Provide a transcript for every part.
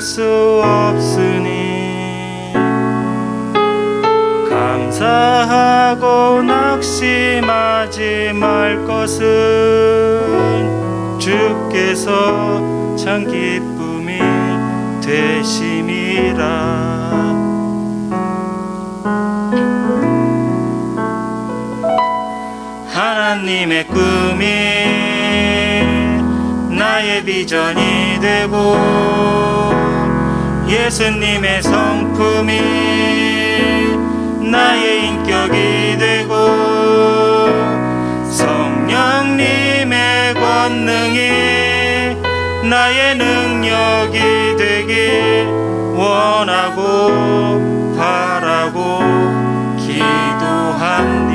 수 없으니 감사하고 낙심하지 말 것은 주께서 참 기쁨이 되심이라. 하나님의 꿈이 나의 비전이 되고 예수님의 성품이 나의 인격이 되고 성령님의 권능이 나의 능력이 되길 원하고 바라고 기도합니다.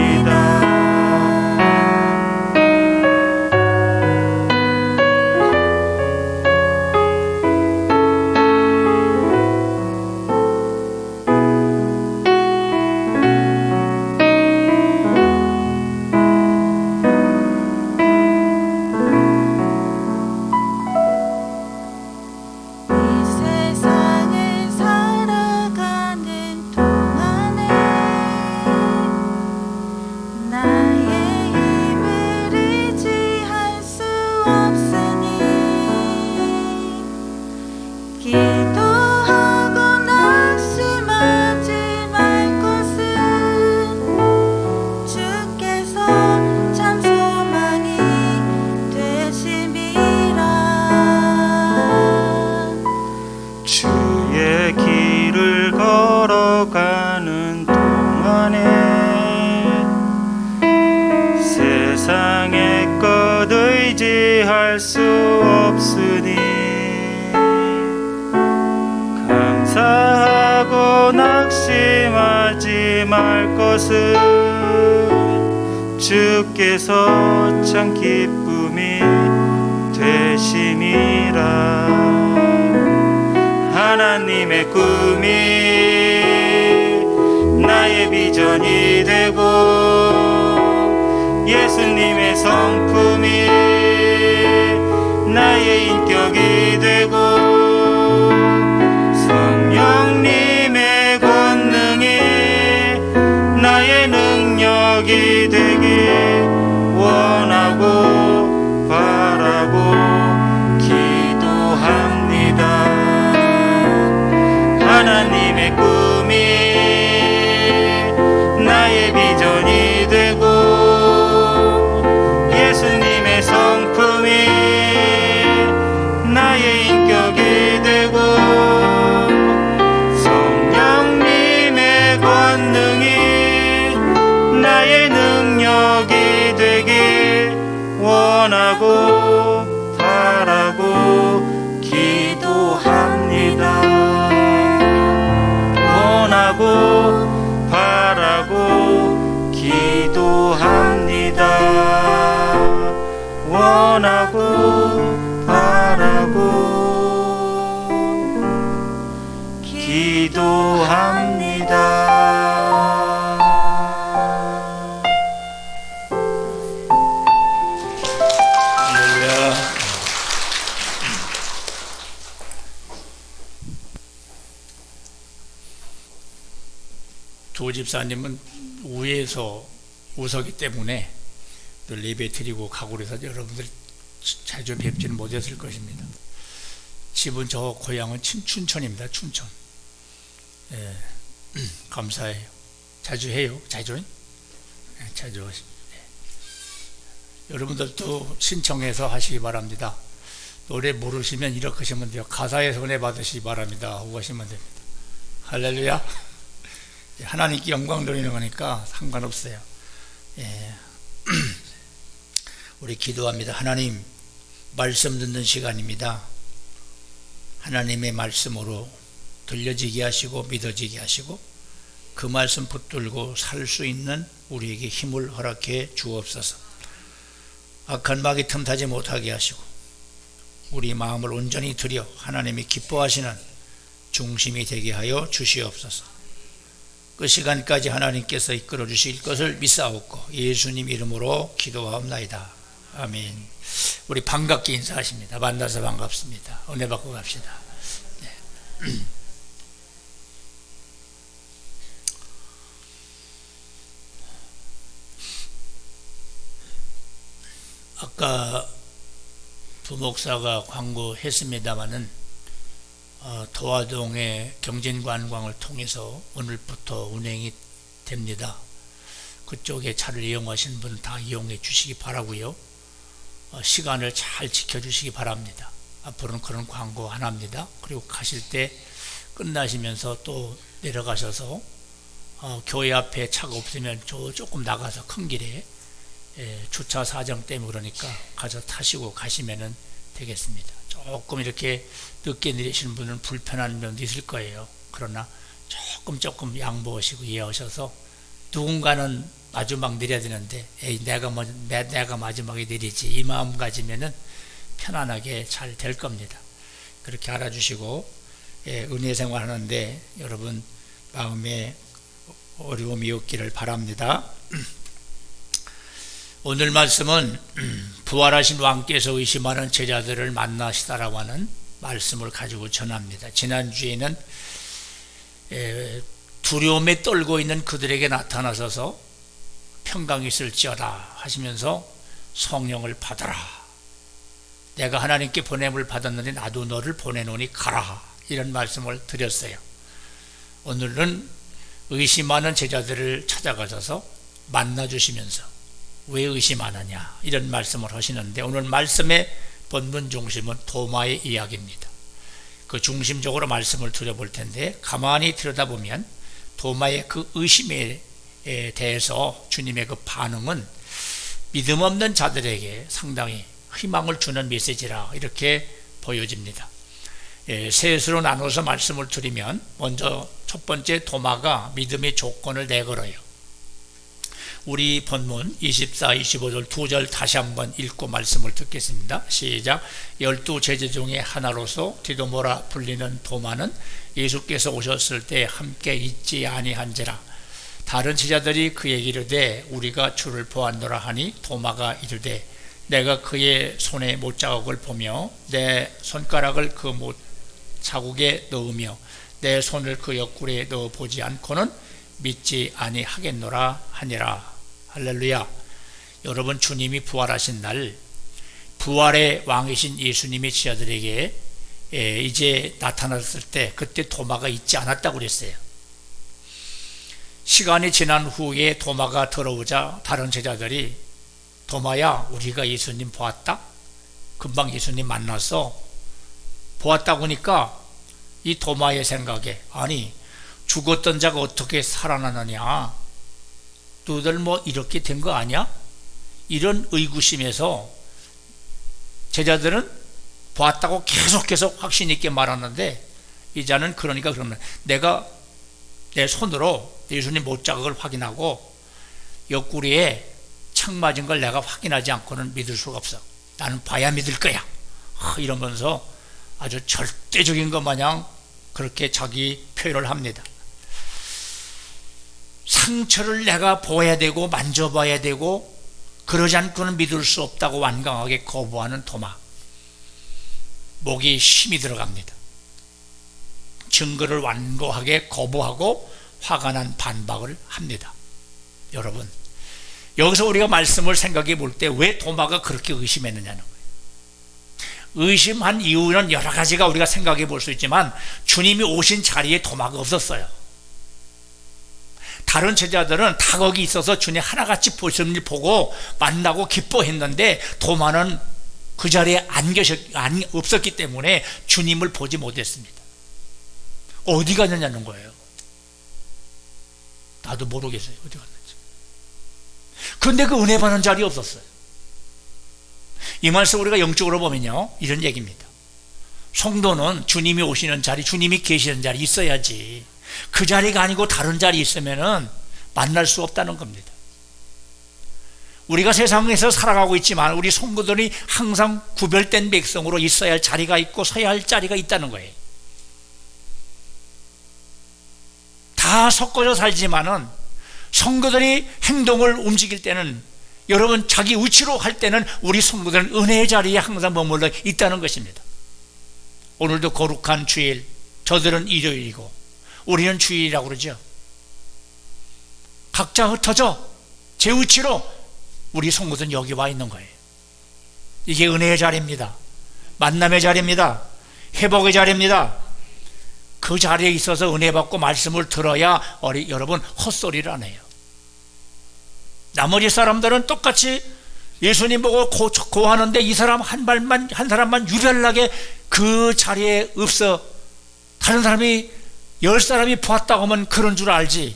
걸어가는 동안에 세상의 것 의지할 수 없으니 감사하고 낙심하지 말 것은 주께서 참 기쁨이 되심이라. 하나님의 꿈이 나의 비전이 되고 예수님의 성품이 나의 인격이 되고 성령님의 권능이 나의 능력이 되길 원하고 바라고 기도합니다. 하나님의 꿈이 나의 비전이 되고 예수님의 성품이 나의 인격이 되고 성령님의 권능이 나의 능력이 되길 원하고 바라고 기도합니다. 원하고 바라고 기도합니다. 원하고 바라고 기도합니다. 할렐루야. 조 집사님은 우에서 우서기 때문에 늘 예배 드리고 가고 그래서 여러분들이 자주 뵙지는 못했을 것입니다. 집은 저 고향은 춘천입니다. 춘천. 예, 감사해요. 자주 해요. 자주? 예, 자주 하십니다. 예. 여러분들도 신청해서 하시기 바랍니다. 노래 모르시면 이렇게 하시면 돼요. 가사에 손해 받으시기 바랍니다 하고 하시면 됩니다. 할렐루야. 하나님께 영광 돌리는 거니까 상관없어요. 예. 우리 기도합니다. 하나님, 말씀 듣는 시간입니다. 하나님의 말씀으로 들려지게 하시고 믿어지게 하시고 그 말씀 붙들고 살 수 있는 우리에게 힘을 허락해 주옵소서. 악한 마귀 틈타지 못하게 하시고 우리 마음을 온전히 들여 하나님이 기뻐하시는 중심이 되게 하여 주시옵소서. 그 시간까지 하나님께서 이끌어 주실 것을 믿사옵고 예수님 이름으로 기도하옵나이다. 아멘. 우리 반갑게 인사하십니다. 만나서 반갑습니다. 은혜 받고 갑시다. 네. 아까 부목사가 광고했습니다마는 도화동의 경진관광을 통해서 오늘부터 운행이 됩니다. 그쪽에 차를 이용하시는 분 다 이용해 주시기 바라고요. 시간을 잘 지켜주시기 바랍니다. 앞으로는 그런 광고 안 합니다. 그리고 가실 때 끝나시면서 또 내려가셔서 교회 앞에 차가 없으면 조금 나가서 큰 길에 주차 사정 때문에 그러니까 가서 타시고 가시면 되겠습니다. 조금 이렇게 늦게 내리시는 분은 불편한 면도 있을 거예요. 그러나 조금 양보하시고 이해하셔서 누군가는 마지막 내려야 되는데 내가 마지막에 내리지 이 마음 가지면은 편안하게 잘 될 겁니다. 그렇게 알아주시고 은혜 생활하는데 여러분 마음에 어려움이 없기를 바랍니다. 오늘 말씀은 부활하신 왕께서 의심하는 제자들을 만나시다라고 하는 말씀을 가지고 전합니다. 지난주에는 두려움에 떨고 있는 그들에게 나타나셔서 평강이 있을지어다 하시면서 성령을 받아라. 내가 하나님께 보냄을 받았는데 나도 너를 보내노니 가라. 이런 말씀을 드렸어요. 오늘은 의심하는 제자들을 찾아가셔서 만나주시면서 왜 의심하느냐 이런 말씀을 하시는데 오늘 말씀의 본문 중심은 도마의 이야기입니다. 그 중심적으로 말씀을 드려볼 텐데 가만히 들여다보면 도마의 그 의심에 대해서 주님의 그 반응은 믿음 없는 자들에게 상당히 희망을 주는 메시지라 이렇게 보여집니다. 셋으로 나눠서 말씀을 드리면 먼저 첫 번째 도마가 믿음의 조건을 내걸어요. 우리 본문 24, 25절 두 절 다시 한번 읽고 말씀을 듣겠습니다. 시작. 12 제자 중에 하나로서 디도모라 불리는 도마는 예수께서 오셨을 때 함께 있지 아니한지라. 다른 제자들이 그에게 이르되 우리가 주를 보았노라 하니 도마가 이르되 내가 그의 손에 못자국을 보며 내 손가락을 그 못자국에 넣으며 내 손을 그 옆구리에 넣어보지 않고는 믿지 아니하겠노라 하니라. 할렐루야. 여러분 주님이 부활하신 날 부활의 왕이신 예수님이 제자들에게 이제 나타났을 때 그때 도마가 있지 않았다고 그랬어요. 시간이 지난 후에 도마가 들어오자 다른 제자들이 도마야 우리가 예수님 보았다? 금방 예수님 만나서 보았다고 하니까 이 도마의 생각에 아니 죽었던 자가 어떻게 살아나느냐 너들 뭐 이렇게 된 거 아니야? 이런 의구심에서 제자들은 보았다고 계속 확신 있게 말하는데 이자는 그러니까 그러면 내가 내 손으로 예수님 못자국을 확인하고 옆구리에 창 맞은 걸 내가 확인하지 않고는 믿을 수가 없어. 나는 봐야 믿을 거야. 이러면서 아주 절대적인 것 마냥 그렇게 자기 표현을 합니다. 상처를 내가 보아야 되고 만져봐야 되고 그러지 않고는 믿을 수 없다고 완강하게 거부하는 도마. 목이 힘이 들어갑니다. 증거를 완고하게 거부하고 화가 난 반박을 합니다. 여러분 여기서 우리가 말씀을 생각해 볼 때 왜 도마가 그렇게 의심했느냐는 거예요. 의심한 이유는 여러 가지가 우리가 생각해 볼 수 있지만 주님이 오신 자리에 도마가 없었어요. 다른 제자들은 다 거기 있어서 주님 하나같이 보시는 일 보고 만나고 기뻐했는데 도마는 그 자리에 없었기 때문에 주님을 보지 못했습니다. 어디 갔느냐는 거예요. 나도 모르겠어요. 어디 갔는지. 그런데 그 은혜 받는 자리 없었어요. 이 말씀 우리가 영적으로 보면요 이런 얘기입니다. 성도는 주님이 오시는 자리, 주님이 계시는 자리 있어야지. 그 자리가 아니고 다른 자리 있으면은 만날 수 없다는 겁니다. 우리가 세상에서 살아가고 있지만 우리 성도들이 항상 구별된 백성으로 있어야 할 자리가 있고 서야 할 자리가 있다는 거예요. 다 섞어서 살지만은 성도들이 행동을 움직일 때는 여러분 자기 위치로 할 때는 우리 성도들은 은혜의 자리에 항상 머물러 있다는 것입니다. 오늘도 거룩한 주일 저들은 일요일이고 우리는 주일이라고 그러죠. 각자 흩어져 제 위치로 우리 성도들은 여기 와 있는 거예요. 이게 은혜의 자리입니다. 만남의 자리입니다. 회복의 자리입니다. 그 자리에 있어서 은혜 받고 말씀을 들어야 여러분 헛소리를 안 해요. 나머지 사람들은 똑같이 예수님 보고 고하는데 이 사람 한 사람만 유별나게 그 자리에 없어. 다른 사람이 10사람이 보았다고 하면 그런 줄 알지.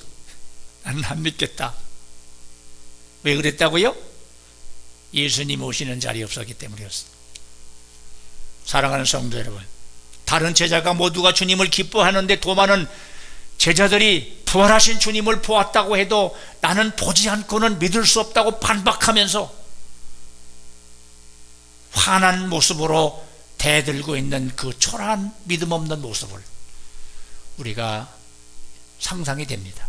나는 안 믿겠다. 왜 그랬다고요? 예수님 오시는 자리에 없었기 때문이었어. 사랑하는 성도 여러분, 다른 제자가 모두가 주님을 기뻐하는데 더 많은 제자들이 부활하신 주님을 보았다고 해도 나는 보지 않고는 믿을 수 없다고 반박하면서 환한 모습으로 대들고 있는 그 초라한 믿음 없는 모습을 우리가 상상이 됩니다.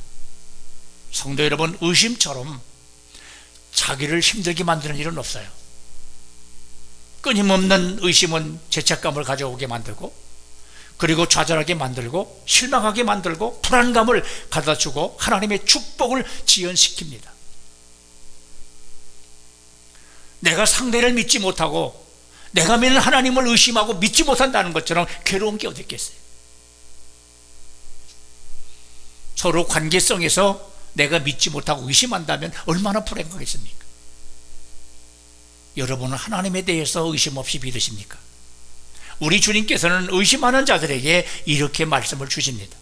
성도 여러분, 의심처럼 자기를 힘들게 만드는 일은 없어요. 끊임없는 의심은 죄책감을 가져오게 만들고, 그리고 좌절하게 만들고, 실망하게 만들고, 불안감을 가져다주고 하나님의 축복을 지연시킵니다. 내가 상대를 믿지 못하고 내가 믿는 하나님을 의심하고 믿지 못한다는 것처럼 괴로운 게 어디 있겠어요? 서로 관계성에서 내가 믿지 못하고 의심한다면 얼마나 불행하겠습니까? 여러분은 하나님에 대해서 의심 없이 믿으십니까? 우리 주님께서는 의심하는 자들에게 이렇게 말씀을 주십니다.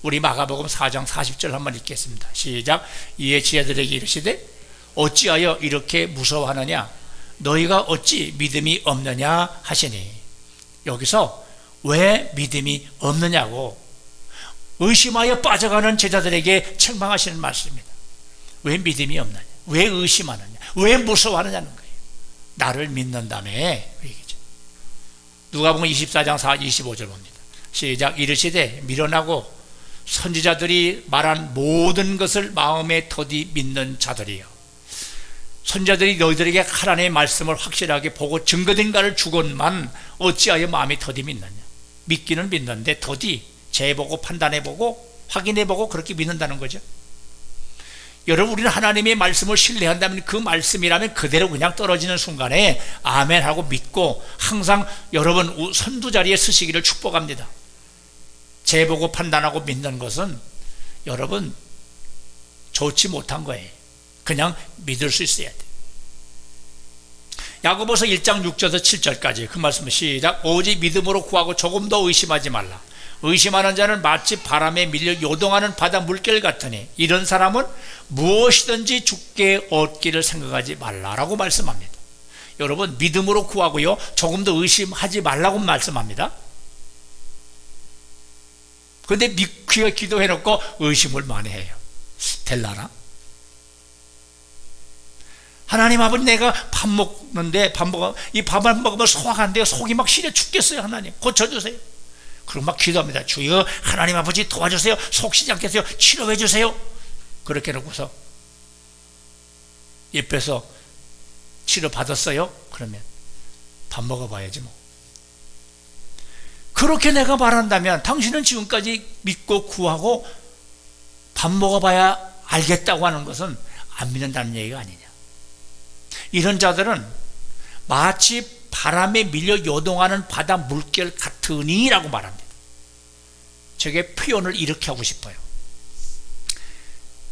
우리 마가복음 4장 40절 한번 읽겠습니다. 시작. 이에 지혜들에게 이르시되 어찌하여 이렇게 무서워하느냐? 너희가 어찌 믿음이 없느냐 하시니. 여기서 왜 믿음이 없느냐고 의심하여 빠져가는 제자들에게 책망하시는 말씀입니다. 왜 믿음이 없느냐? 왜 의심하느냐? 왜 무서워하느냐는 거예요. 나를 믿는다며 그 얘기죠. 누가복음 24장 25절 봅니다. 시작. 이르시되 미련하고 선지자들이 말한 모든 것을 마음에 더디 믿는 자들이여. 선지자들이 너희들에게 하나님의 말씀을 확실하게 보고 증거된 것을 주건만 어찌하여 마음이 더디 믿느냐? 믿기는 믿는데 더디 재보고 판단해보고 확인해보고 그렇게 믿는다는 거죠. 여러분, 우리는 하나님의 말씀을 신뢰한다면 그 말씀이라면 그대로 그냥 떨어지는 순간에 아멘 하고 믿고 항상 여러분 선두자리에 서시기를 축복합니다. 재보고 판단하고 믿는 것은 여러분 좋지 못한 거예요. 그냥 믿을 수 있어야 돼. 야고보서 1장 6절에서 7절까지 그 말씀을 시작. 오직 믿음으로 구하고 조금 더 의심하지 말라. 의심하는 자는 마치 바람에 밀려 요동하는 바다 물결 같으니 이런 사람은 무엇이든지 죽게 얻기를 생각하지 말라라고 말씀합니다. 여러분, 믿음으로 구하고요, 조금 더 의심하지 말라고 말씀합니다. 그런데 기도해놓고 의심을 많이 해요. 될라나? 하나님 아버지, 내가 밥 먹는데 이 밥을 먹으면 소화가 안 돼요. 속이 막 시려 죽겠어요. 하나님 고쳐주세요. 그럼 막 기도합니다. 주여 하나님 아버지 도와주세요. 속 시지 않겠어요. 치료해 주세요. 그렇게 해놓고서 옆에서 치료 받았어요? 그러면 밥 먹어봐야지 뭐. 그렇게 내가 말한다면 당신은 지금까지 믿고 구하고 밥 먹어봐야 알겠다고 하는 것은 안 믿는다는 얘기가 아니냐. 이런 자들은 마치 바람에 밀려 요동하는 바다 물결 같으니 라고 말합니다. 저게 표현을 이렇게 하고 싶어요.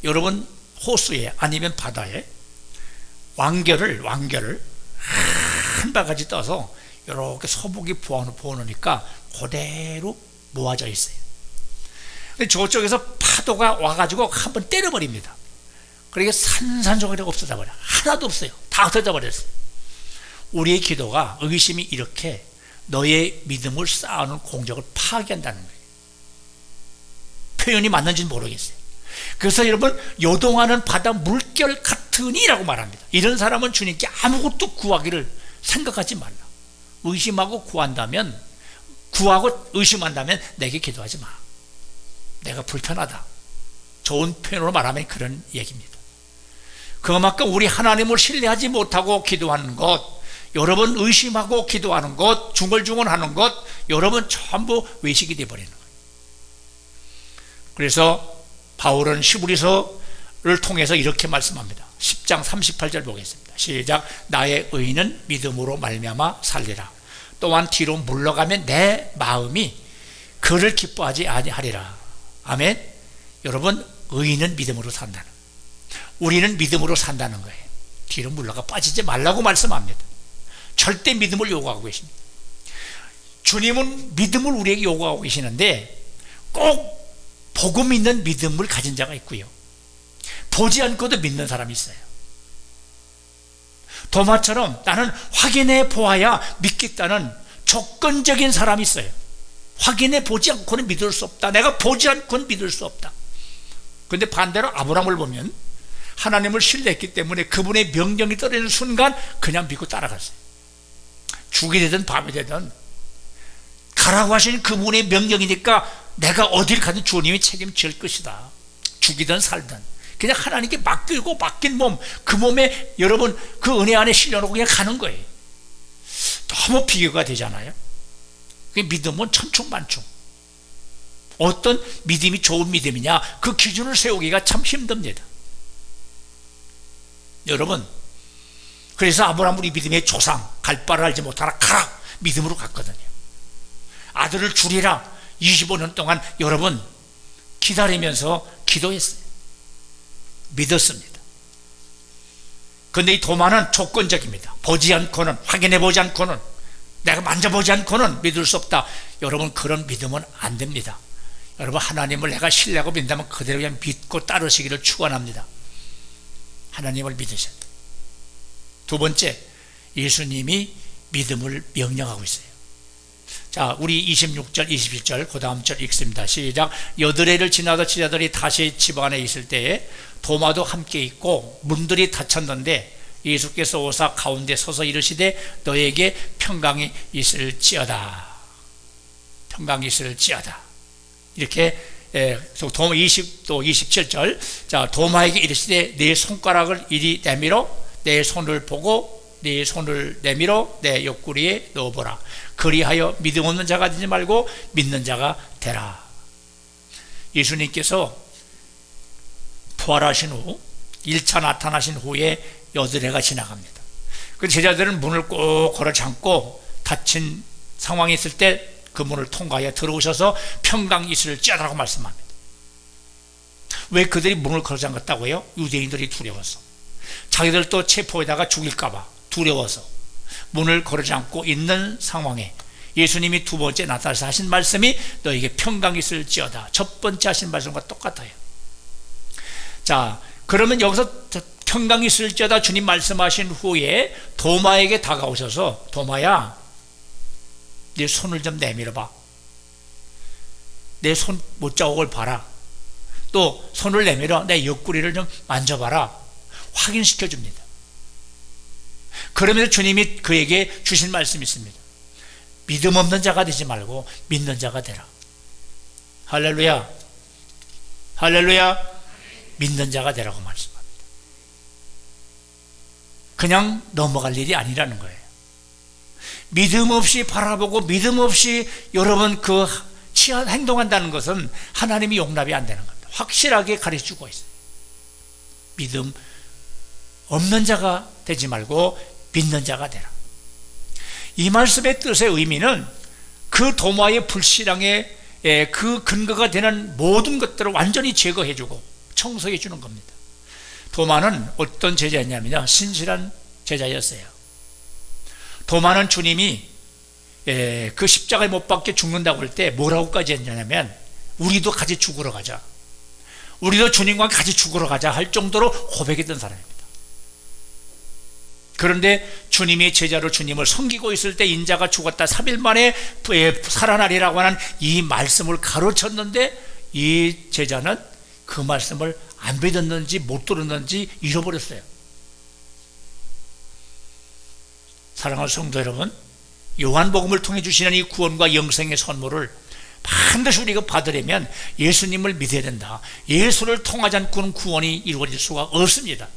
여러분, 호수에 아니면 바다에 왕결을 한 바가지 떠서 이렇게 소복이 부어놓으니까 그대로 모아져 있어요. 저쪽에서 파도가 와가지고 한번 때려버립니다. 그러니까 산산조각이 없어져 버려요. 하나도 없어요. 다 없어져 버렸어요. 우리의 기도가, 의심이 이렇게 너의 믿음을 쌓아놓은 공적을 파괴한다는 거예요. 표현이 맞는지는 모르겠어요. 그래서 여러분, 요동하는 바다 물결 같으니라고 말합니다. 이런 사람은 주님께 아무것도 구하기를 생각하지 말라. 의심하고 구하고 의심한다면 내게 기도하지 마. 내가 불편하다. 좋은 표현으로 말하면 그런 얘기입니다. 그만큼 우리 하나님을 신뢰하지 못하고 기도하는 것, 여러분 의심하고 기도하는 것, 중얼중얼하는 것, 여러분 전부 외식이 되어버리는 거예요. 그래서 바울은 히브리서를 통해서 이렇게 말씀합니다. 10장 38절 보겠습니다. 시작. 나의 의인은 믿음으로 말미암아 살리라. 또한 뒤로 물러가면 내 마음이 그를 기뻐하지 아니하리라. 아멘. 여러분, 의인은 믿음으로 산다는, 우리는 믿음으로 산다는 거예요. 뒤로 물러가 빠지지 말라고 말씀합니다. 절대 믿음을 요구하고 계십니다. 주님은 믿음을 우리에게 요구하고 계시는데 꼭 보고 믿는 믿음을 가진 자가 있고요, 보지 않고도 믿는 사람이 있어요. 도마처럼 나는 확인해 보아야 믿겠다는 조건적인 사람이 있어요. 확인해 보지 않고는 믿을 수 없다. 내가 보지 않고는 믿을 수 없다. 그런데 반대로 아브라함을 보면 하나님을 신뢰했기 때문에 그분의 명령이 떨어지는 순간 그냥 믿고 따라갔어요. 죽이 되든 밤이 되든 가라고 하신 그분의 명령이니까 내가 어딜 가든 주님이 책임질 것이다. 죽이든 살든 그냥 하나님께 맡기고 맡긴 몸, 그 몸에 여러분 그 은혜 안에 실려놓고 그냥 가는 거예요. 너무 비교가 되잖아요. 그 믿음은 천충만충. 어떤 믿음이 좋은 믿음이냐, 그 기준을 세우기가 참 힘듭니다. 여러분, 그래서 아브라함 우리 믿음의 조상, 갈 바를 알지 못하라 가라 믿음으로 갔거든요. 아들을 주리라 25년 동안 여러분 기다리면서 기도했어요. 믿었습니다. 그런데 이 도마는 조건적입니다. 보지 않고는, 확인해 보지 않고는, 내가 만져보지 않고는 믿을 수 없다. 여러분, 그런 믿음은 안 됩니다. 여러분, 하나님을 내가 신뢰하고 믿는다면 그대로 그냥 믿고 따르시기를 축원합니다. 하나님을 믿으셔야 돼요. 두 번째, 예수님이 믿음을 명령하고 있어요. 자, 우리 26절, 27절, 그 다음 절 읽습니다. 시작. 여드레를 지나다 제자들이 다시 집 안에 있을 때에 도마도 함께 있고 문들이 닫혔는데 예수께서 오사 가운데 서서 이르시되 너에게 평강이 있을지어다. 평강이 있을지어다. 이렇게 도마 20또 27절. 자, 도마에게 이르시되 내 손가락을 이리 내밀어 내 손을 보고 네 손을 내밀어 내 옆구리에 넣어보라. 그리하여 믿음 없는 자가 되지 말고 믿는 자가 되라. 예수님께서 부활하신 후 1차 나타나신 후에 여드레가 지나갑니다. 그 제자들은 문을 꼭 걸어 잠고 닫힌 상황이 있을 때 그 문을 통과하여 들어오셔서 평강이 있을지어다라고 말씀합니다. 왜 그들이 문을 걸어 잠갔다고요? 유대인들이 두려워서, 자기들도 체포에다가 죽일까봐 두려워서 문을 걸어 잠고 있는 상황에 예수님이 두 번째 나타나서 하신 말씀이 너에게 평강이 있을지어다. 첫 번째 하신 말씀과 똑같아요. 자, 그러면 여기서 평강이 있을지어다 주님 말씀하신 후에 도마에게 다가오셔서 도마야, 내 손을 좀 내밀어봐. 내 손 못자국을 봐라. 또 손을 내밀어 내 옆구리를 좀 만져봐라. 확인시켜 줍니다. 그러면서 주님이 그에게 주신 말씀이 있습니다. 믿음 없는 자가 되지 말고 믿는 자가 되라. 할렐루야. 할렐루야. 믿는 자가 되라고 말씀합니다. 그냥 넘어갈 일이 아니라는 거예요. 믿음 없이 바라보고 믿음 없이 여러분 그 행동한다는 것은 하나님이 용납이 안 되는 겁니다. 확실하게 가르쳐주고 있어요. 믿음 없는 자가 되지 말고 믿는 자가 되라. 이 말씀의 뜻의 의미는 그 도마의 불신앙의 그 근거가 되는 모든 것들을 완전히 제거해주고 청소해 주는 겁니다. 도마는 어떤 제자였냐면요, 신실한 제자였어요. 도마는 주님이 그 십자가에 못 박혀 죽는다고 할 때 뭐라고까지 했냐면 우리도 같이 죽으러 가자, 우리도 주님과 같이 죽으러 가자 할 정도로 고백했던 사람입니다. 그런데 주님이 제자로 주님을 섬기고 있을 때 인자가 죽었다 3일 만에 살아나리라고 하는 이 말씀을 가르쳤는데 이 제자는 그 말씀을 안 믿었는지 못 들었는지 잃어버렸어요. 사랑하는 성도 여러분, 요한복음을 통해 주시는 이 구원과 영생의 선물을 반드시 우리가 받으려면 예수님을 믿어야 된다. 예수를 통하지 않고는 구원이 이루어질 수가 없습니다.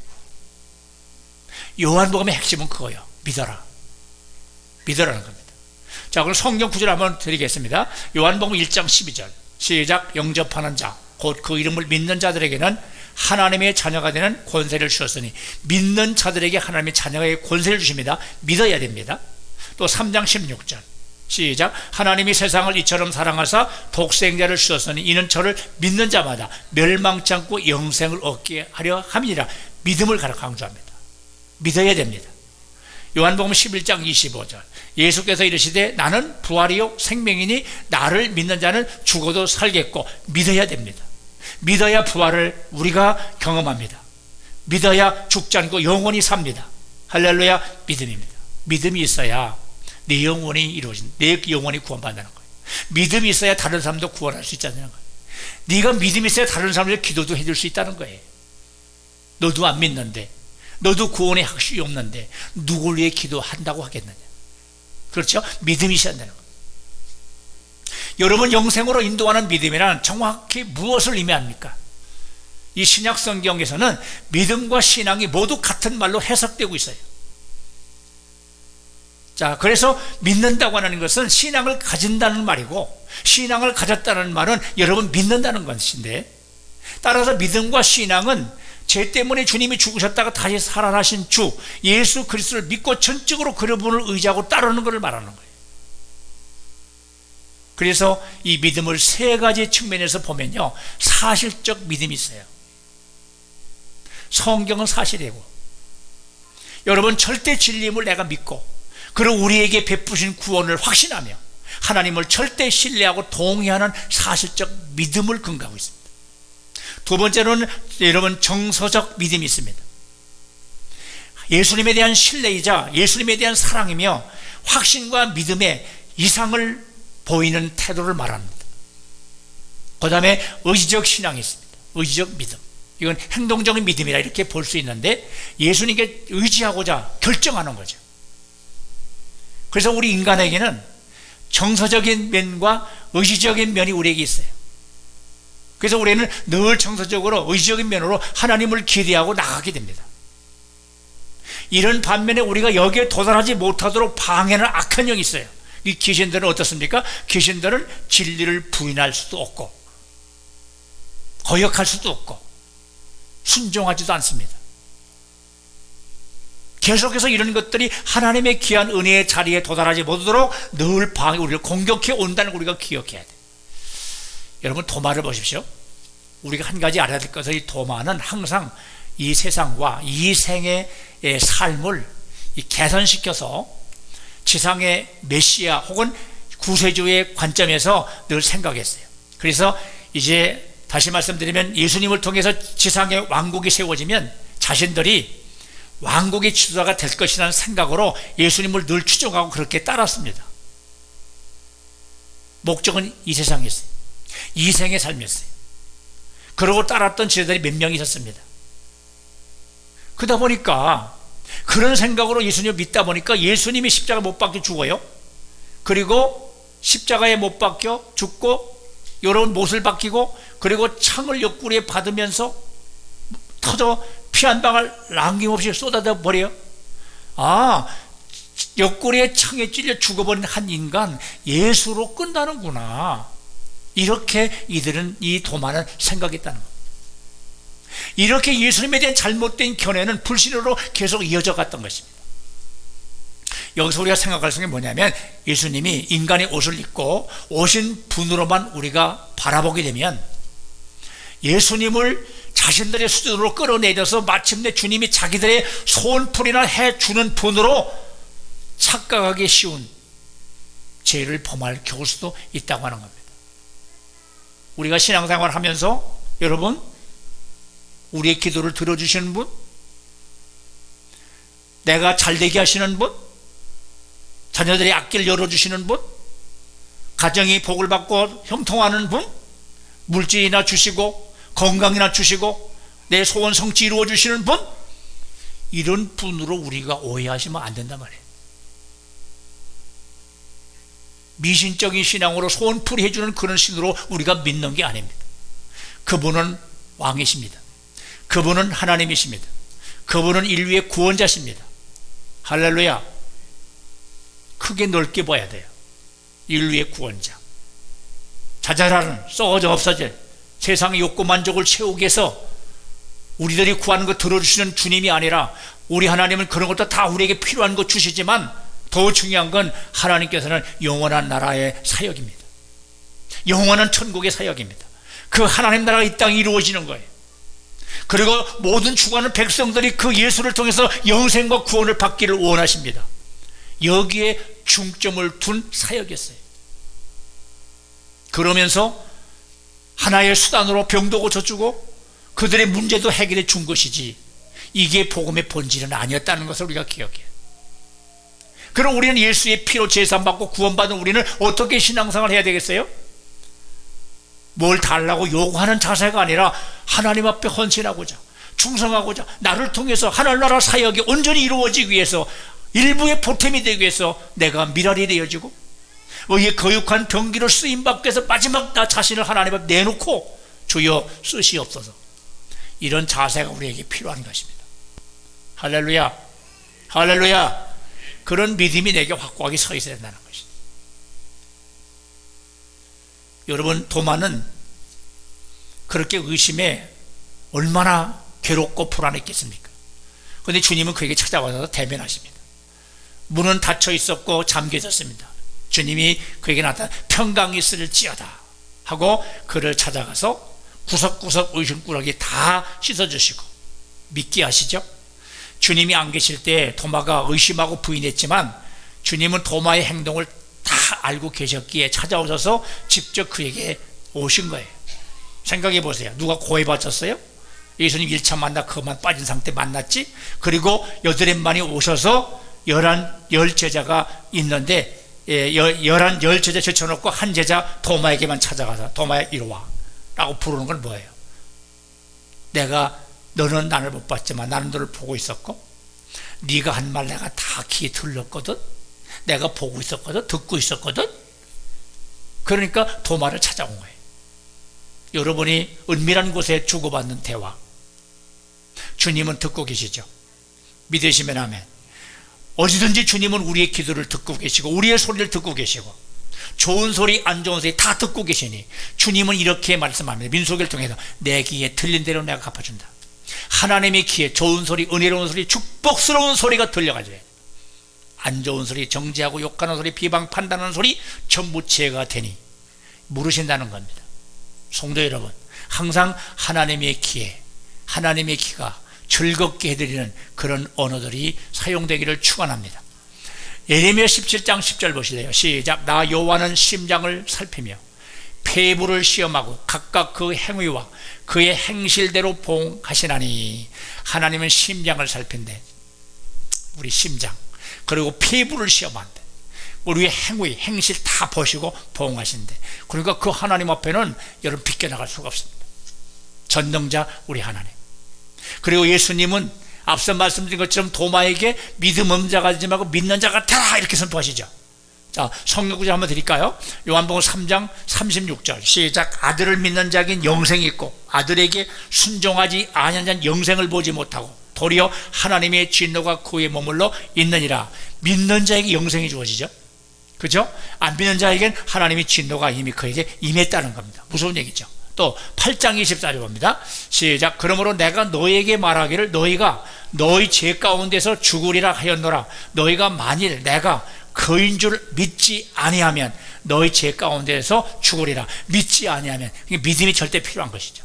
요한복음의 핵심은 그거예요. 믿어라. 믿어라는 겁니다. 자, 그럼 성경 구절 한번 드리겠습니다. 요한복음 1장 12절 시작. 영접하는 자 곧 그 이름을 믿는 자들에게는 하나님의 자녀가 되는 권세를 주셨으니, 믿는 자들에게 하나님의 자녀의 권세를 주십니다. 믿어야 됩니다. 또 3장 16절 시작. 하나님이 세상을 이처럼 사랑하사 독생자를 주셨으니 이는 저를 믿는 자마다 멸망치 않고 영생을 얻게 하려 함이니라. 믿음을 강조합니다. 믿어야 됩니다. 요한복음 11장 25절 예수께서 이르시되 나는 부활이요 생명이니 나를 믿는 자는 죽어도 살겠고, 믿어야 됩니다. 믿어야 부활을 우리가 경험합니다. 믿어야 죽지 않고 영원히 삽니다. 할렐루야. 믿음입니다. 믿음이 있어야 내 영혼이 이루어진, 내 영혼이 구원받는 거예요. 믿음이 있어야 다른 사람도 구원할 수 있다는 거예요. 네가 믿음이 있어야 다른 사람들 기도도 해줄 수 있다는 거예요. 너도 안 믿는데, 너도 구원의 확신이 없는데 누굴 위해 기도한다고 하겠느냐. 그렇죠? 믿음이 있어야 한다는 거예요. 여러분, 영생으로 인도하는 믿음이란 정확히 무엇을 의미합니까? 이 신약 성경에서는 믿음과 신앙이 모두 같은 말로 해석되고 있어요. 자, 그래서 믿는다고 하는 것은 신앙을 가진다는 말이고, 신앙을 가졌다는 말은 여러분 믿는다는 것인데, 따라서 믿음과 신앙은 죄 때문에 주님이 죽으셨다가 다시 살아나신 주 예수 그리스도를 믿고 전적으로 그분을 의지하고 따르는 것을 말하는 거예요. 그래서 이 믿음을 세 가지 측면에서 보면요, 사실적 믿음이 있어요. 성경은 사실이고, 여러분 절대 진리임을 내가 믿고, 그리고 우리에게 베푸신 구원을 확신하며 하나님을 절대 신뢰하고 동의하는 사실적 믿음을 근거하고 있습니다. 두 번째로는 여러분 정서적 믿음이 있습니다. 예수님에 대한 신뢰이자 예수님에 대한 사랑이며 확신과 믿음의 이상을 보이는 태도를 말합니다. 그 다음에 의지적 신앙이 있습니다. 의지적 믿음, 이건 행동적인 믿음이라 이렇게 볼 수 있는데, 예수님께 의지하고자 결정하는 거죠. 그래서 우리 인간에게는 정서적인 면과 의지적인 면이 우리에게 있어요. 그래서 우리는 늘 정서적으로 의지적인 면으로 하나님을 기대하고 나가게 됩니다. 이런 반면에 우리가 여기에 도달하지 못하도록 방해하는 악한 영이 있어요. 이 귀신들은 어떻습니까? 귀신들은 진리를 부인할 수도 없고 거역할 수도 없고 순종하지도 않습니다. 계속해서 이런 것들이 하나님의 귀한 은혜의 자리에 도달하지 못하도록 늘 방해, 우리를 공격해 온다는 걸 우리가 기억해야 돼요. 여러분, 도마를 보십시오. 우리가 한 가지 알아야 될 것은, 이 도마는 항상 이 세상과 이 생의 삶을 개선시켜서 지상의 메시아 혹은 구세주의 관점에서 늘 생각했어요. 그래서 이제 다시 말씀드리면, 예수님을 통해서 지상의 왕국이 세워지면 자신들이 왕국의 지도자가 될 것이라는 생각으로 예수님을 늘 추종하고 그렇게 따랐습니다. 목적은 이 세상에 있어요. 이 생의 삶이었어요. 그러고 따랐던 지도자들이 몇 명 있었습니다. 그러다 보니까, 그런 생각으로 예수님을 믿다 보니까 예수님이 십자가 못 박혀 죽어요. 그리고 십자가에 못 박혀 죽고 여러분 못을 박히고, 그리고 창을 옆구리에 받으면서 터져 피 한 방울 남김없이 쏟아져 버려요. 아, 옆구리에 창에 찔려 죽어버린 한 인간 예수로 끝나는구나, 이렇게 이들은, 이 도마는 생각했다는 겁니다. 이렇게 예수님에 대한 잘못된 견해는 불신으로 계속 이어져 갔던 것입니다. 여기서 우리가 생각할 수 있는 게 뭐냐면, 예수님이 인간의 옷을 입고 오신 분으로만 우리가 바라보게 되면, 예수님을 자신들의 수준으로 끌어내려서 마침내 주님이 자기들의 소원풀이나 해주는 분으로 착각하기 쉬운 죄를 범할 겨울 수도 있다고 하는 겁니다. 우리가 신앙생활을 하면서 여러분, 우리의 기도를 들어주시는 분, 내가 잘되게 하시는 분, 자녀들의 앞길 열어주시는 분, 가정이 복을 받고 형통하는 분, 물질이나 주시고 건강이나 주시고 내 소원 성취 이루어 주시는 분, 이런 분으로 우리가 오해하시면 안 된단 말이에요. 미신적인 신앙으로 소원풀이 해주는 그런 신으로 우리가 믿는 게 아닙니다. 그분은 왕이십니다. 그분은 하나님이십니다. 그분은 인류의 구원자십니다. 할렐루야. 크게 넓게 봐야 돼요. 인류의 구원자, 자잘하는 썩어져 없어질 세상의 욕구 만족을 채우기 위해서 우리들이 구하는 거 들어주시는 주님이 아니라 우리 하나님은 그런 것도 다 우리에게 필요한 거 주시지만 더 중요한 건 하나님께서는 영원한 나라의 사역입니다. 영원한 천국의 사역입니다. 그 하나님 나라가 이 땅에 이루어지는 거예요. 그리고 모든 죽어가는 백성들이 그 예수를 통해서 영생과 구원을 받기를 원하십니다. 여기에 중점을 둔 사역이었어요. 그러면서 하나의 수단으로 병도 고쳐주고 그들의 문제도 해결해 준 것이지 이게 복음의 본질은 아니었다는 것을 우리가 기억해요. 그럼 우리는 예수의 피로 제사받고 구원받은 우리는 어떻게 신앙생활을 해야 되겠어요? 뭘 달라고 요구하는 자세가 아니라 하나님 앞에 헌신하고자 충성하고자 나를 통해서 하늘나라 사역이 온전히 이루어지기 위해서 일부의 보탬이 되기 위해서 내가 미랄이 되어지고 이 거룩한 병기를 쓰임받기 위해서 마지막 나 자신을 하나님 앞에 내놓고 주여 쓰시옵소서, 이런 자세가 우리에게 필요한 것입니다. 할렐루야, 할렐루야. 그런 믿음이 내게 확고하게 서 있어야 된다는 것입니다. 여러분, 도마는 그렇게 의심에 얼마나 괴롭고 불안했겠습니까? 그런데 주님은 그에게 찾아와서 대면하십니다. 문은 닫혀 있었고 잠겨졌습니다. 주님이 그에게 나타나 평강이 있을지어다 하고 그를 찾아가서 구석구석 의심꾸러기 다 씻어주시고, 믿게 하시죠? 주님이 안 계실 때 도마가 의심하고 부인했지만 주님은 도마의 행동을 다 알고 계셨기에 찾아오셔서 직접 그에게 오신 거예요. 생각해 보세요. 누가 고해 바쳤어요? 예수님 1차 만나 그만 빠진 상태 만났지? 그리고 여드렛만이 오셔서 열 제자가 있는데 열 제자 제쳐놓고 한 제자 도마에게만 찾아가서 도마야 이리 와 라고 부르는 건 뭐예요? 너는 나를 못 봤지만 나는 너를 보고 있었고 네가 한 말 내가 다 귀에 들렸거든. 내가 보고 있었거든. 듣고 있었거든. 그러니까 도마를 찾아온 거예요. 여러분이 은밀한 곳에 주고받는 대화, 주님은 듣고 계시죠? 믿으시면 아멘. 어디든지 주님은 우리의 기도를 듣고 계시고 우리의 소리를 듣고 계시고 좋은 소리 안 좋은 소리 다 듣고 계시니 주님은 이렇게 말씀합니다. 민수기를 통해서 내 귀에 들린 대로 내가 갚아준다. 하나님의 귀에 좋은 소리, 은혜로운 소리, 축복스러운 소리가 들려가죠. 안 좋은 소리, 정죄하고 욕하는 소리, 비방 판단하는 소리 전부 제가 되니 물으신다는 겁니다. 성도 여러분, 항상 하나님의 귀가 즐겁게 해드리는 그런 언어들이 사용되기를 축원합니다. 예레미야 17장 10절 보실래요? 시작. 나 여호와는 심장을 살피며 폐부를 시험하고 각각 그 행위와 그의 행실대로 보응하시나니. 하나님은 심장을 살핀대. 우리 심장, 그리고 폐부를 시험한대. 우리의 행위, 행실 다 보시고 보응하신대. 그러니까 그 하나님 앞에는 여러분 비껴나갈 수가 없습니다. 전능자 우리 하나님. 그리고 예수님은 앞서 말씀드린 것처럼 도마에게 믿음 없는 자가 되지 말고 믿는 자가 되라 이렇게 선포하시죠. 자, 성경 구절 한번 드릴까요? 요한복음 3장 36절 시작. 아들을 믿는 자에겐 영생이 있고 아들에게 순종하지 아니한 자는 영생을 보지 못하고 도리어 하나님의 진노가 그에 머물러 있느니라. 믿는 자에게 영생이 주어지죠. 그죠? 안 믿는 자에겐 하나님의 진노가 이미 그에게 임했다는 겁니다. 무서운 얘기죠. 또 8장 24절 봅니다. 시작. 그러므로 내가 너에게 말하기를 너희가 너희 죄 가운데서 죽으리라 하였노라. 너희가 만일 내가 그인 줄 믿지 아니하면 너희 죄 가운데서 죽으리라. 믿지 아니하면, 믿음이 절대 필요한 것이죠.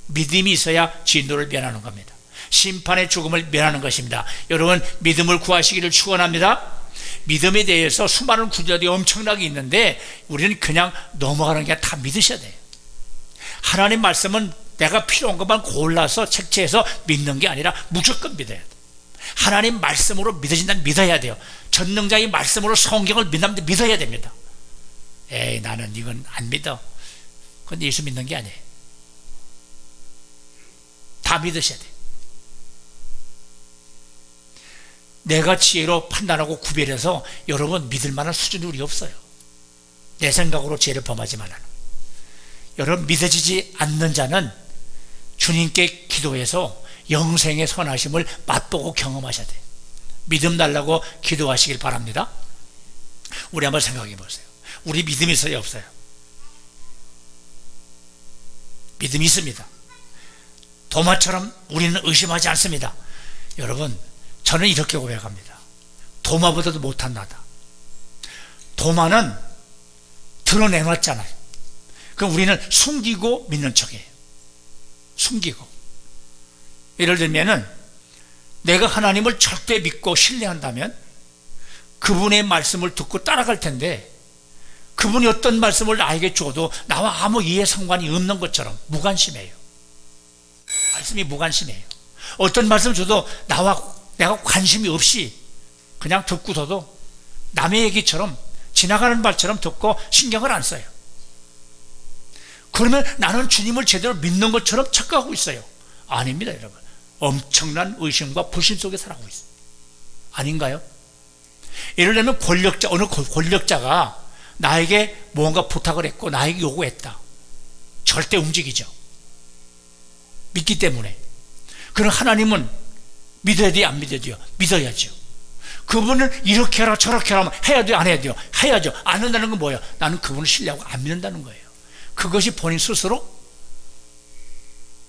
믿음이 있어야 진노를 면하는 겁니다. 심판의 죽음을 면하는 것입니다. 여러분, 믿음을 구하시기를 축원합니다. 믿음에 대해서 수많은 구절이 엄청나게 있는데 우리는 그냥 넘어가는 게 다 믿으셔야 돼요. 하나님 말씀은 내가 필요한 것만 골라서 책체해서 믿는 게 아니라 무조건 믿어야 돼요. 하나님 말씀으로 믿어진다면 믿어야 돼요. 전능자의 말씀으로 성경을 믿는다면 믿어야 됩니다. 에이, 나는 이건 안 믿어. 그런데 예수 믿는 게 아니에요. 다 믿으셔야 돼요. 내가 지혜로 판단하고 구별해서 여러분 믿을 만한 수준이 우리 없어요. 내 생각으로 죄를 범하지 말라는. 여러분, 믿어지지 않는 자는 주님께 기도해서 영생의 선하심을 맛보고 경험하셔야 돼요. 믿음 달라고 기도하시길 바랍니다. 우리 한번 생각해 보세요. 우리 믿음이 있어요, 없어요? 믿음이 있습니다. 도마처럼 우리는 의심하지 않습니다. 여러분, 저는 이렇게 고백합니다. 도마보다도 못한 나다. 도마는 드러내놨잖아요. 그럼 우리는 숨기고 믿는 척이에요. 숨기고. 예를 들면은 내가 하나님을 절대 믿고 신뢰한다면 그분의 말씀을 듣고 따라갈 텐데, 그분이 어떤 말씀을 나에게 줘도 나와 아무 이해 상관이 없는 것처럼 무관심해요. 말씀이 무관심해요. 어떤 말씀을 줘도 내가 관심이 없이 그냥 듣고서도 남의 얘기처럼 지나가는 말처럼 듣고 신경을 안 써요. 그러면 나는 주님을 제대로 믿는 것처럼 착각하고 있어요. 아닙니다, 여러분. 엄청난 의심과 불신 속에 살아가고 있어요. 아닌가요? 예를 들면 어느 권력자가 나에게 무언가 부탁을 했고 나에게 요구했다. 절대 움직이죠. 믿기 때문에. 그럼 하나님은 믿어야 돼요, 안 믿어야 돼요? 믿어야죠. 그분은 이렇게 해라 저렇게 하라, 해야 돼요, 안 해야 돼요? 해야죠. 안 한다는 건 뭐예요? 나는 그분을 신뢰하고 안 믿는다는 거예요. 그것이 본인 스스로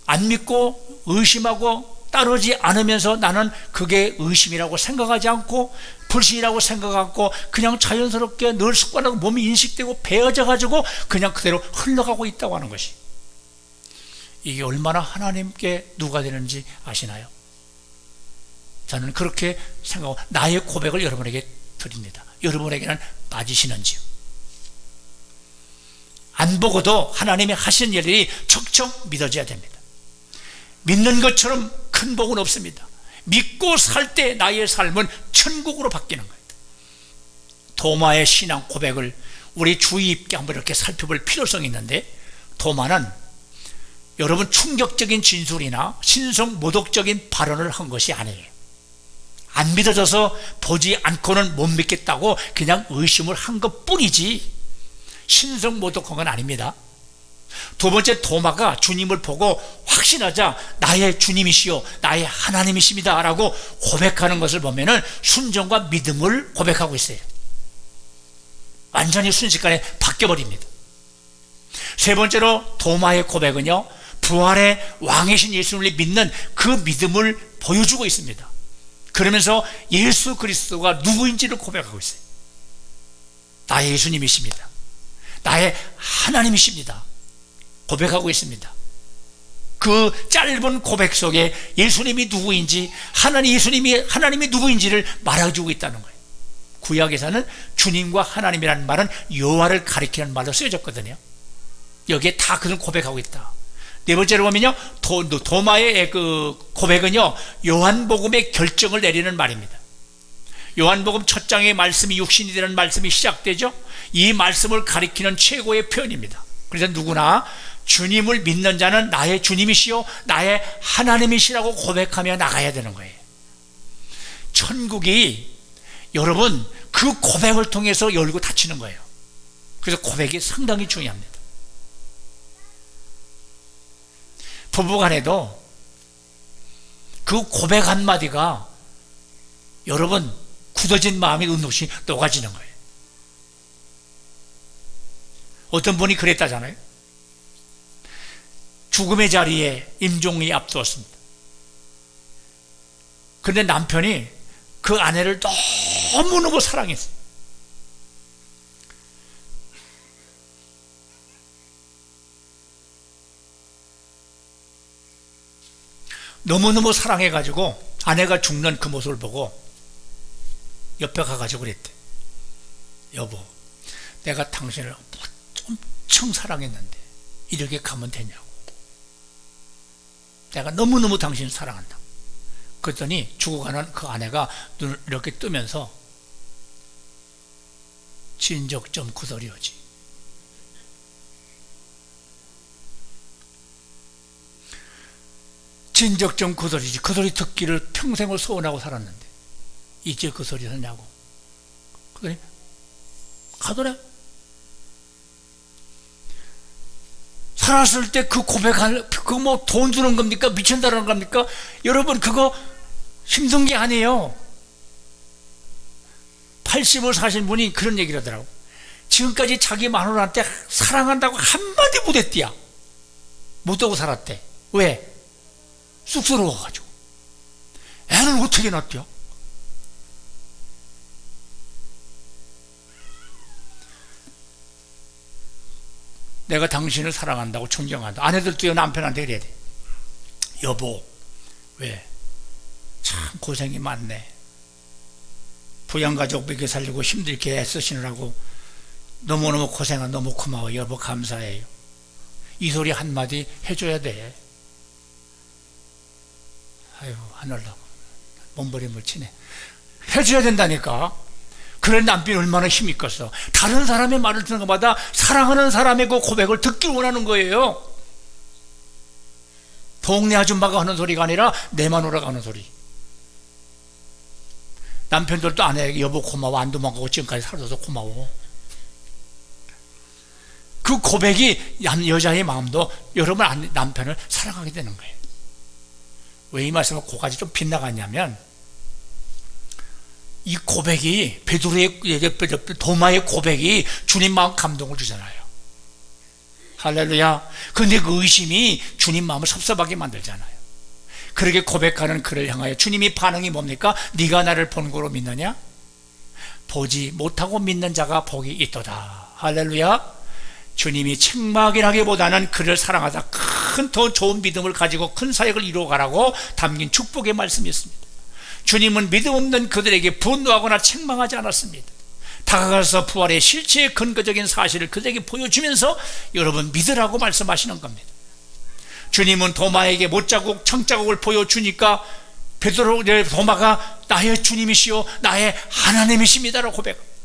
안 믿고 의심하고 따르지 않으면서 나는 그게 의심이라고 생각하지 않고 불신이라고 생각하고 그냥 자연스럽게 늘 습관하고 몸이 인식되고 배어져 가지고 그냥 그대로 흘러가고 있다고 하는 것이, 이게 얼마나 하나님께 누가 되는지 아시나요? 저는 그렇게 생각하고 나의 고백을 여러분에게 드립니다. 여러분에게는 빠지시는지요? 안 보고도 하나님이 하신 일이 척척 믿어져야 됩니다. 믿는 것처럼 큰 복은 없습니다. 믿고 살 때 나의 삶은 천국으로 바뀌는 거예요. 도마의 신앙 고백을 우리 주의 있게 한번 이렇게 살펴볼 필요성이 있는데, 도마는 여러분 충격적인 진술이나 신성 모독적인 발언을 한 것이 아니에요. 안 믿어져서 보지 않고는 못 믿겠다고 그냥 의심을 한 것뿐이지 신성 모독한 건 아닙니다. 두 번째, 도마가 주님을 보고 확신하자 나의 주님이시요 나의 하나님이십니다 라고 고백하는 것을 보면은 순종과 믿음을 고백하고 있어요. 완전히 순식간에 바뀌어버립니다. 세 번째로, 도마의 고백은요, 부활의 왕이신 예수를 믿는 그 믿음을 보여주고 있습니다. 그러면서 예수 그리스도가 누구인지를 고백하고 있어요. 나의 예수님이십니다. 나의 하나님이십니다. 고백하고 있습니다. 그 짧은 고백 속에 예수님이 누구인지, 하나님이 누구인지를 말해주고 있다는 거예요. 구약에서는 주님과 하나님이라는 말은 여호와를 가리키는 말로 쓰여졌거든요. 여기에 다 그런 고백하고 있다. 네 번째로 보면요, 도마의 그 고백은요, 요한복음의 결정을 내리는 말입니다. 요한복음 첫 장의 말씀이 육신이 되는 말씀이 시작되죠. 이 말씀을 가리키는 최고의 표현입니다. 그래서 누구나 주님을 믿는 자는 나의 주님이시요 나의 하나님이시라고 고백하며 나가야 되는 거예요. 천국이 여러분 그 고백을 통해서 열고 닫히는 거예요. 그래서 고백이 상당히 중요합니다. 부부간에도 그 고백 한마디가 여러분 굳어진 마음이 은없이 녹아지는 거예요. 어떤 분이 그랬다잖아요. 죽음의 자리에 임종이 앞두었습니다. 그런데 남편이 그 아내를 너무너무 사랑했어요. 너무너무 사랑해가지고 아내가 죽는 그 모습을 보고 옆에 가가지고 그랬대. 여보, 내가 당신을 엄청 사랑했는데 이렇게 가면 되냐고. 내가 너무너무 당신을 사랑한다. 그랬더니 죽어가는 그 아내가 눈을 이렇게 뜨면서 진적 좀 구설이오지. 진적 좀 구설이지. 그 소리 듣기를 평생을 소원하고 살았는데 이제 그 소리 하냐고. 그러더니 가더래. 살았을 때 그 고백할, 그거 뭐 돈 주는 겁니까? 미친다는 겁니까? 여러분, 그거 힘든 게 아니에요. 80을 사신 분이 그런 얘기를 하더라고. 지금까지 자기 마누라한테 사랑한다고 한마디 못했디야. 못하고 살았대. 왜? 쑥스러워가지고. 애는 어떻게 낳았대요? 내가 당신을 사랑한다고 존경한다. 아내들도 남편한테 그래야 돼. 여보, 왜? 참 고생이 많네. 부양가족 먹여 살리고 힘들게 애쓰시느라고 너무너무 고생한, 너무 고마워. 여보 감사해요. 이 소리 한마디 해줘야 돼. 아유, 하늘나고 몸부림을 치네. 해줘야 된다니까. 그래 남편이 얼마나 힘이 있겠어. 다른 사람의 말을 듣는 것마다 사랑하는 사람의 그 고백을 듣기 원하는 거예요. 동네 아줌마가 하는 소리가 아니라 내 마누라가 하는 소리. 남편들도 아내에게 여보 고마워, 안 도망가고 지금까지 살아줘서 고마워. 그 고백이 여자의 마음도 여러분 남편을 사랑하게 되는 거예요. 왜 이 말씀을 고가지 좀 빗나갔냐면, 이 고백이 베드로의 도마의 고백이 주님 마음 감동을 주잖아요. 할렐루야. 근데 그 의심이 주님 마음을 섭섭하게 만들잖아요. 그렇게 고백하는 그를 향하여 주님이 반응이 뭡니까? 네가 나를 본 거로 믿느냐? 보지 못하고 믿는 자가 복이 있도다. 할렐루야. 주님이 책망이라기보다는 그를 사랑하다 큰 더 좋은 믿음을 가지고 큰 사역을 이루어가라고 담긴 축복의 말씀이었습니다. 주님은 믿음 없는 그들에게 분노하거나 책망하지 않았습니다. 다가가서 부활의 실체의 근거적인 사실을 그들에게 보여주면서 여러분 믿으라고 말씀하시는 겁니다. 주님은 도마에게 못자국 청자국을 보여주니까 베드로 도마가 나의 주님이시요 나의 하나님이십니다라고 고백합니다.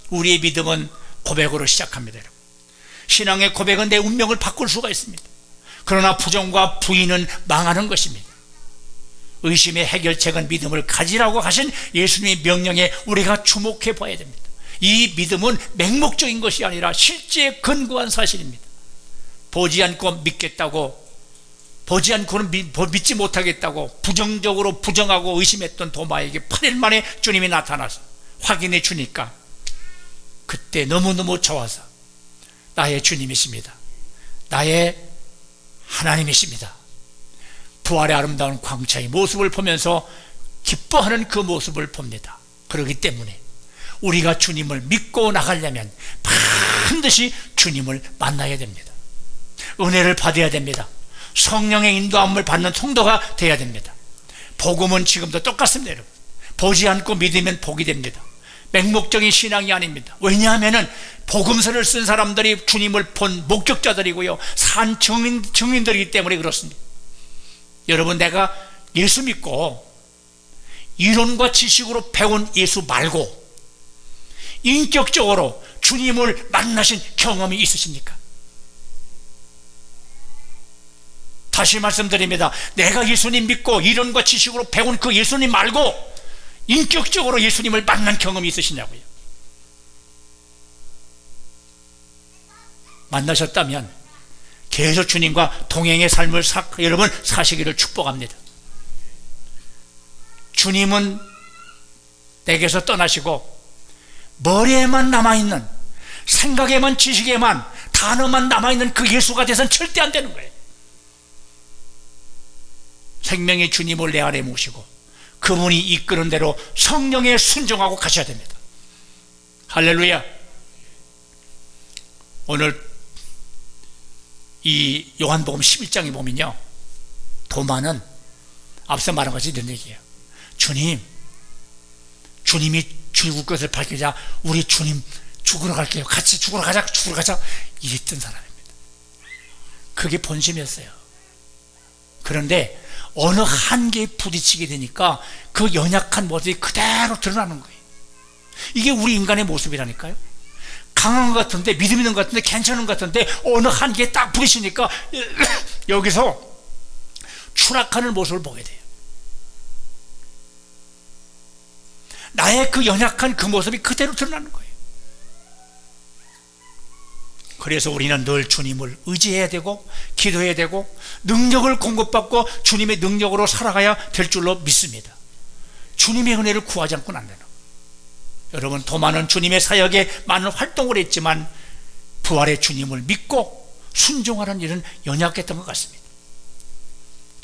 우리의 믿음은 고백으로 시작합니다. 여러분. 신앙의 고백은 내 운명을 바꿀 수가 있습니다. 그러나 부정과 부인은 망하는 것입니다. 의심의 해결책은 믿음을 가지라고 하신 예수님의 명령에 우리가 주목해 봐야 됩니다. 이 믿음은 맹목적인 것이 아니라 실제에 근거한 사실입니다. 보지 않고 믿겠다고, 보지 않고는 믿지 못하겠다고 부정적으로 부정하고 의심했던 도마에게 8일 만에 주님이 나타나서 확인해 주니까 그때 너무너무 좋아서 나의 주님이십니다. 나의 하나님이십니다. 부활의 아름다운 광채의 모습을 보면서 기뻐하는 그 모습을 봅니다. 그렇기 때문에 우리가 주님을 믿고 나가려면 반드시 주님을 만나야 됩니다. 은혜를 받아야 됩니다. 성령의 인도함을 받는 통도가 되어야 됩니다. 복음은 지금도 똑같습니다. 여러분. 보지 않고 믿으면 복이 됩니다. 맹목적인 신앙이 아닙니다. 왜냐하면 복음서를 쓴 사람들이 주님을 본 목격자들이고요, 산 증인들이기 때문에 그렇습니다. 여러분, 내가 예수 믿고 이론과 지식으로 배운 예수 말고 인격적으로 주님을 만나신 경험이 있으십니까? 다시 말씀드립니다. 내가 예수님 믿고 이론과 지식으로 배운 그 예수님 말고 인격적으로 예수님을 만난 경험이 있으시냐고요? 만나셨다면 계속 주님과 동행의 삶을 여러분 사시기를 축복합니다. 주님은 내게서 떠나시고 머리에만 남아있는, 생각에만, 지식에만, 단어만 남아있는 그 예수가 돼서는 절대 안 되는 거예요. 생명의 주님을 내 안에 모시고 그분이 이끄는 대로 성령에 순종하고 가셔야 됩니다. 할렐루야. 오늘 이 요한복음 11장에 보면요, 도마는 앞서 말한 것이 이런 얘기예요. 주님이 죽을 것을 밝히자 우리 주님 죽으러 갈게요, 같이 죽으러 가자 이랬던 사람입니다. 그게 본심이었어요. 그런데 어느 한계에 부딪히게 되니까 그 연약한 모습이 그대로 드러나는 거예요. 이게 우리 인간의 모습이라니까요. 강한 것 같은데, 믿음 있는 것 같은데, 괜찮은 것 같은데 어느 한계에 딱 부딪히니까 여기서 추락하는 모습을 보게 돼요. 나의 그 연약한 그 모습이 그대로 드러나는 거예요. 그래서 우리는 늘 주님을 의지해야 되고 기도해야 되고 능력을 공급받고 주님의 능력으로 살아가야 될 줄로 믿습니다. 주님의 은혜를 구하지 않고는 안 되는. 여러분, 도마는 주님의 사역에 많은 활동을 했지만 부활의 주님을 믿고 순종하는 일은 연약했던 것 같습니다.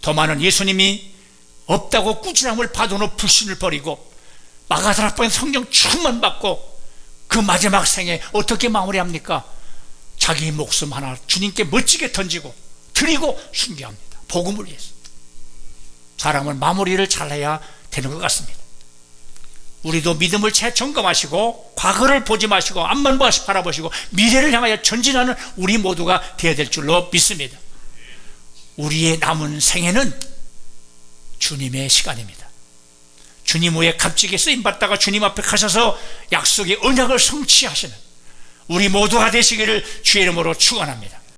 도마는 예수님이 없다고 꾸지람을 받아놓은 불신을 버리고 마가다락방에 성령 충만 받고 그 마지막 생에 어떻게 마무리합니까? 자기 목숨 하나 주님께 멋지게 던지고 드리고 순교합니다. 복음을 위해서. 사람은 마무리를 잘해야 되는 것 같습니다. 우리도 믿음을 재점검하시고 과거를 보지 마시고 앞만 바라보시고 미래를 향하여 전진하는 우리 모두가 되어야 될 줄로 믿습니다. 우리의 남은 생애는 주님의 시간입니다. 주님 후에 값지게 쓰임받다가 주님 앞에 가셔서 약속의 언약을 성취하시는 우리 모두가 되시기를 주의 이름으로 축원합니다.